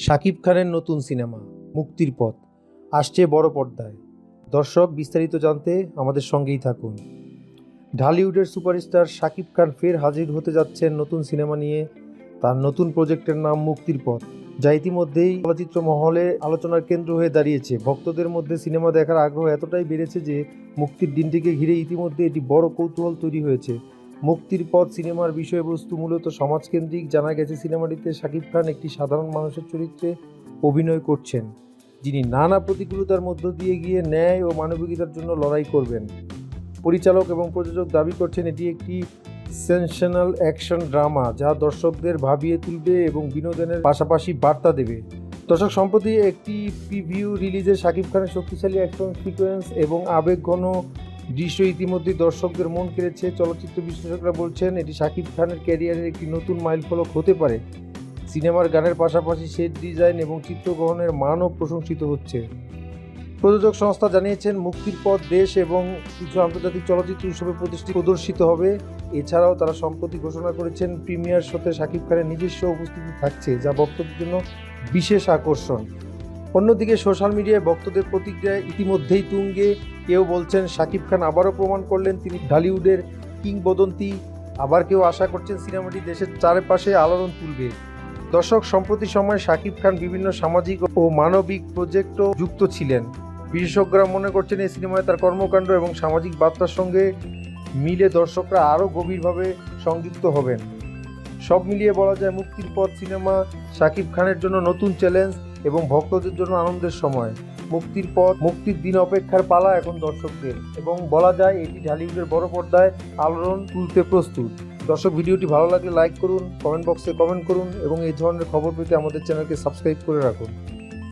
শাকিব খানের নতুন সিনেমা মুক্তির পথ আসছে বড় পর্দায়। দর্শক, বিস্তারিত জানতে আমাদের সঙ্গেই থাকুন। ঢালিউডের সুপারস্টার শাকিব খান ফের হাজির হতে যাচ্ছেন নতুন সিনেমা নিয়ে। তার নতুন প্রজেক্টের নাম মুক্তির পথ, যা ইতিমধ্যেই চলচ্চিত্র মহলে আলোচনার কেন্দ্র হয়ে দাঁড়িয়েছে। ভক্তদের মধ্যে সিনেমা দেখার আগ্রহ এতটাই বেড়েছে যে মুক্তির দিনটিকে ঘিরে ইতিমধ্যে এটি বড় কৌতূহল তৈরি হয়েছে। মুক্তির পথ সিনেমার বিষয়বস্তু মূলত সমাজকেন্দ্রিক। জানা গেছে সিনেমাটিতে শাকিব খান একটি সাধারণ মানুষের চরিত্রে অভিনয় করছেন, যিনি নানা প্রতিকূলতার মধ্য দিয়ে গিয়ে ন্যায় ও মানবিকতার জন্য লড়াই করবেন। পরিচালক এবং প্রযোজক দাবি করছেন এটি একটি সেনসেশনাল অ্যাকশন ড্রামা, যা দর্শকদের ভাবিয়ে তুলবে এবং বিনোদনের পাশাপাশি বার্তা দেবে। দর্শক, সম্প্রতি একটি প্রিভিউ রিলিজে শাকিব খানের শক্তিশালী অ্যাকশন সিকোয়েন্স এবং আবেগঘন দৃশ্য ইতিমধ্যেই দর্শকদের মন কেড়েছে। চলচ্চিত্র বিশ্লেষকরা বলছেন এটি শাকিব খানের ক্যারিয়ারের একটি নতুন মাইলফলক হতে পারে। সিনেমার গানের পাশাপাশি সেট ডিজাইন এবং চিত্রগ্রহণের মানও প্রশংসিত হচ্ছে। প্রযোজক সংস্থা জানিয়েছেন মুক্তির পথ দেশ এবং কিছু আন্তর্জাতিক চলচ্চিত্র উৎসবে প্রদর্শিত হবে। এছাড়াও তারা সম্প্রতি ঘোষণা করেছেন প্রিমিয়ার শোতে শাকিব খানের নিজস্ব উপস্থিতি থাকছে, যা ভক্তদের জন্য বিশেষ আকর্ষণ। অন্যদিকে সোশ্যাল মিডিয়ায় ভক্তদের প্রতিক্রিয়া ইতিমধ্যেই তুঙ্গে। কেউ বলছেন শাকিব খান আবারও প্রমাণ করলেন তিনি ঢালিউডের কিংবদন্তি, আবার কেউ আশা করছেন সিনেমাটি দেশের চারপাশে আলোড়ন তুলবে। দর্শক, সম্প্রতি সময়ে শাকিব খান বিভিন্ন সামাজিক ও মানবিক প্রজেক্টও যুক্ত ছিলেন। বিশেষজ্ঞরা মনে করছেন এই সিনেমায় তার কর্মকাণ্ড এবং সামাজিক বার্তার সঙ্গে মিলে দর্শকরা আরও গভীরভাবে সংযুক্ত হবেন। সব মিলিয়ে বলা যায় মুক্তির পথ সিনেমা শাকিব খানের জন্য নতুন চ্যালেঞ্জ এবং ভক্তদের জন্য আনন্দের সময়। মুক্তির দিন অপেক্ষার পালা এখন দর্শকদের, এবং বলা যায় এটি ঢালিউডের বড় পর্দায় আলোড়ন তুলতে প্রস্তুত। দর্শক, ভিডিওটি ভালো লাগলে লাইক করুন, কমেন্ট বক্সে কমেন্ট করুন এবং এই ধরনের খবর পেতে আমাদের চ্যানেলকে সাবস্ক্রাইব করে রাখুন।